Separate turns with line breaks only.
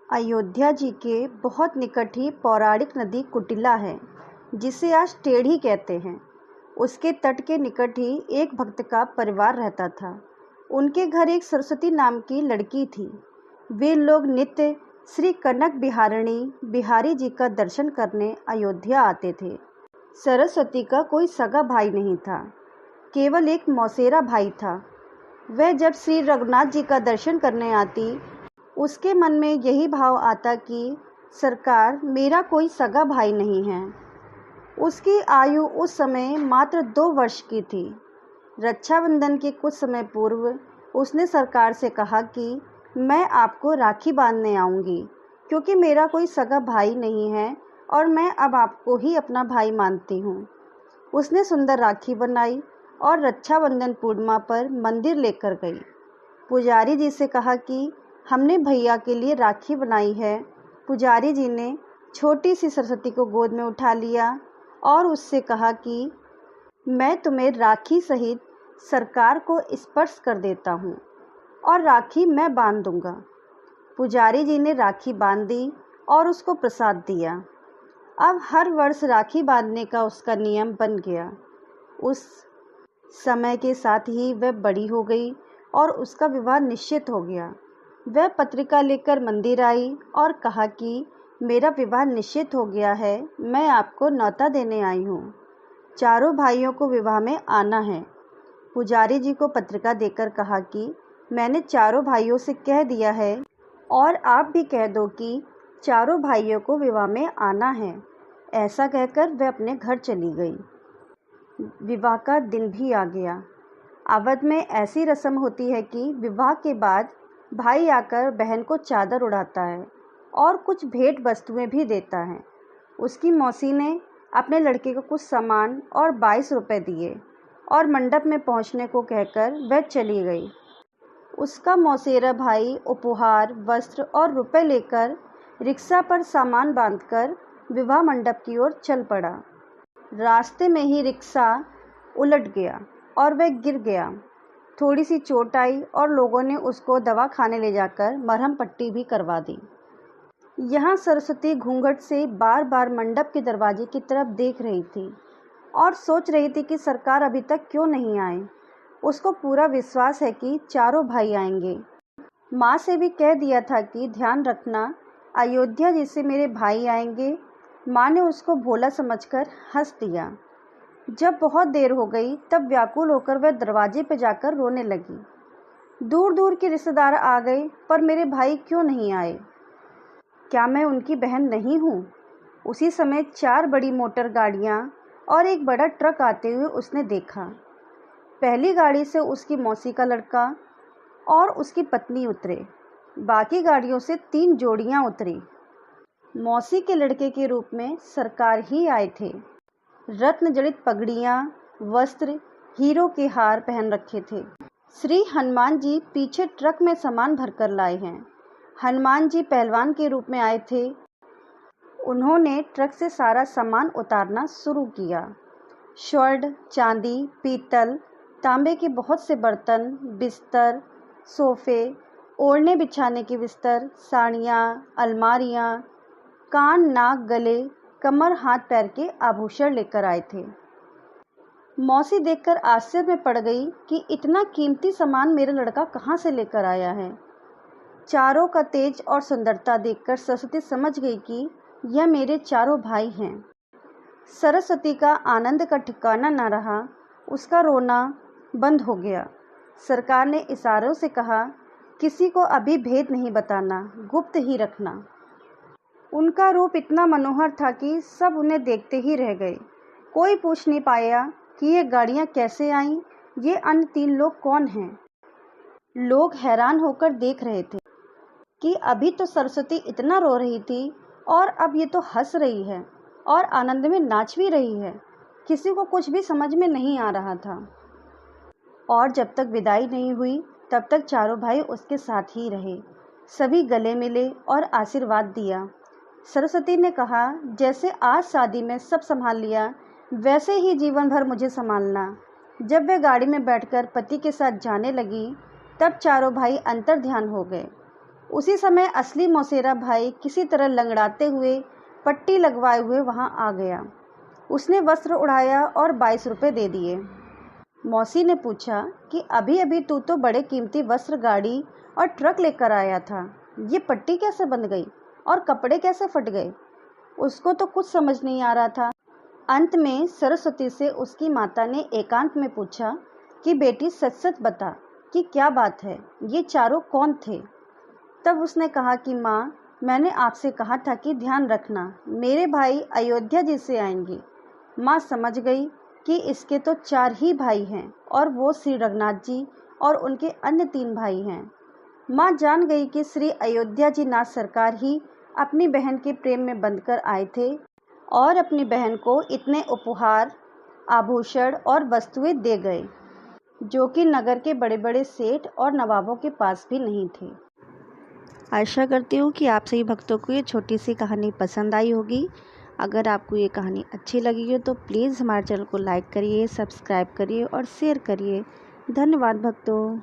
अयोध्या जी के बहुत निकट ही पौराणिक नदी कुटिला है, जिसे आज टेढ़ी कहते हैं। उसके तट के निकट ही एक भक्त का परिवार रहता था। उनके घर एक सरस्वती नाम की लड़की थी। वे लोग नित्य श्री कनक बिहारिणी बिहारी जी का दर्शन करने अयोध्या आते थे। सरस्वती का कोई सगा भाई नहीं था, केवल एक मौसेरा भाई था। वह जब श्री रघुनाथ जी का दर्शन करने आती, उसके मन में यही भाव आता कि सरकार, मेरा कोई सगा भाई नहीं है। उसकी आयु उस समय मात्र 2 वर्ष की थी। रक्षाबंधन के कुछ समय पूर्व उसने सरकार से कहा कि मैं आपको राखी बांधने आऊँगी, क्योंकि मेरा कोई सगा भाई नहीं है और मैं अब आपको ही अपना भाई मानती हूँ। उसने सुंदर राखी बनाई और रक्षाबंधन पूर्णिमा पर मंदिर लेकर गई। पुजारी जी से कहा कि हमने भैया के लिए राखी बनाई है। पुजारी जी ने छोटी सी सरस्वती को गोद में उठा लिया और उससे कहा कि मैं तुम्हें राखी सहित सरकार को स्पर्श कर देता हूँ और राखी मैं बांध दूंगा। पुजारी जी ने राखी बांध दी और उसको प्रसाद दिया। अब हर वर्ष राखी बांधने का उसका नियम बन गया। उस समय के साथ ही वह बड़ी हो गई और उसका विवाह निश्चित हो गया। वह पत्रिका लेकर मंदिर आई और कहा कि मेरा विवाह निश्चित हो गया है, मैं आपको न्योता देने आई हूँ। चारों भाइयों को विवाह में आना है। पुजारी जी को पत्रिका देकर कहा कि मैंने चारों भाइयों से कह दिया है और आप भी कह दो कि चारों भाइयों को विवाह में आना है। ऐसा कहकर वह अपने घर चली गई। विवाह का दिन भी आ गया। अवध में ऐसी रस्म होती है कि विवाह के बाद भाई आकर बहन को चादर उड़ाता है और कुछ भेंट वस्तुएं भी देता है। उसकी मौसी ने अपने लड़के को कुछ सामान और 22 रुपये दिए और मंडप में पहुंचने को कहकर वह चली गई। उसका मौसेरा भाई उपहार, वस्त्र और रुपए लेकर रिक्शा पर सामान बांधकर विवाह मंडप की ओर चल पड़ा। रास्ते में ही रिक्शा उलट गया और वह गिर गया। थोड़ी सी चोट आई और लोगों ने उसको दवा खाने ले जाकर मरहम पट्टी भी करवा दी। यहाँ सरस्वती घूंघट से बार बार मंडप के दरवाजे की तरफ देख रही थी और सोच रही थी कि सरकार अभी तक क्यों नहीं आए। उसको पूरा विश्वास है कि चारों भाई आएंगे। माँ से भी कह दिया था कि ध्यान रखना, अयोध्या जी से मेरे भाई आएंगे। माँ ने उसको भोला समझकर हंस दिया। जब बहुत देर हो गई तब व्याकुल होकर वह दरवाजे पर जाकर रोने लगी। दूर दूर के रिश्तेदार आ गए, पर मेरे भाई क्यों नहीं आए? क्या मैं उनकी बहन नहीं हूँ? उसी समय 4 बड़ी मोटर गाड़ियाँ और एक बड़ा ट्रक आते हुए उसने देखा। पहली गाड़ी से उसकी मौसी का लड़का और उसकी पत्नी उतरे। बाकी गाड़ियों से 3 जोड़ियाँ उतरी। मौसी के लड़के के रूप में सरकार ही आए थे। रत्न जड़ित पगड़ियाँ, वस्त्र, हीरो के हार पहन रखे थे। श्री हनुमान जी पीछे ट्रक में सामान भरकर लाए हैं। हनुमान जी पहलवान के रूप में आए थे। उन्होंने ट्रक से सारा सामान उतारना शुरू किया। स्वर्ण, चांदी, पीतल, तांबे के बहुत से बर्तन, बिस्तर, सोफे, ओढ़ने बिछाने के बिस्तर, साड़ियाँ, अलमारियाँ, कान, नाक, गले, कमर, हाथ पैर के आभूषण लेकर आए थे। मौसी देखकर आश्चर्य में पड़ गई कि इतना कीमती सामान मेरा लड़का कहाँ से लेकर आया है। चारों का तेज और सुंदरता देखकर सरस्वती समझ गई कि यह मेरे चारों भाई हैं। सरस्वती का आनंद का ठिकाना न रहा। उसका रोना बंद हो गया। सरकार ने इशारों से कहा, किसी को अभी भेद नहीं बताना, गुप्त ही रखना। उनका रूप इतना मनोहर था कि सब उन्हें देखते ही रह गए। कोई पूछ नहीं पाया कि ये गाड़ियाँ कैसे आईं, ये अन्य 3 लोग कौन हैं। लोग हैरान होकर देख रहे थे कि अभी तो सरस्वती इतना रो रही थी और अब ये तो हंस रही है और आनंद में नाच भी रही है। किसी को कुछ भी समझ में नहीं आ रहा था। और जब तक विदाई नहीं हुई तब तक चारों भाई उसके साथ ही रहे। सभी गले मिले और आशीर्वाद दिया। सरस्वती ने कहा, जैसे आज शादी में सब संभाल लिया, वैसे ही जीवन भर मुझे संभालना। जब वह गाड़ी में बैठकर पति के साथ जाने लगी तब चारों भाई अंतर्ध्यान हो गए। उसी समय असली मौसेरा भाई किसी तरह लंगड़ाते हुए पट्टी लगवाए हुए वहां आ गया। उसने वस्त्र उड़ाया और 22 रुपये दे दिए। मौसी ने पूछा कि अभी अभी तू तो बड़े कीमती वस्त्र, गाड़ी और ट्रक लेकर आया था, ये पट्टी कैसे बंध गई और कपड़े कैसे फट गए? उसको तो कुछ समझ नहीं आ रहा था। अंत में सरस्वती से उसकी माता ने एकांत में पूछा कि बेटी सच सच बता कि क्या बात है, ये चारों कौन थे? तब उसने कहा कि माँ, मैंने आपसे कहा था कि ध्यान रखना, मेरे भाई अयोध्या जी से आएंगे। माँ समझ गई कि इसके तो 4 ही भाई हैं और वो श्री रघुनाथ जी और उनके अन्य 3 भाई हैं। माँ जान गई कि श्री अयोध्या जी नाथ सरकार ही अपनी बहन के प्रेम में बंधकर आए थे और अपनी बहन को इतने उपहार, आभूषण और वस्तुएं दे गए जो कि नगर के बड़े बड़े सेठ और नवाबों के पास भी नहीं थे। आशा करती हूँ कि आप सभी भक्तों को ये छोटी सी कहानी पसंद आई होगी। अगर आपको ये कहानी अच्छी लगी हो तो प्लीज़ हमारे चैनल को लाइक करिए, सब्सक्राइब करिए और शेयर करिए। धन्यवाद भक्तों।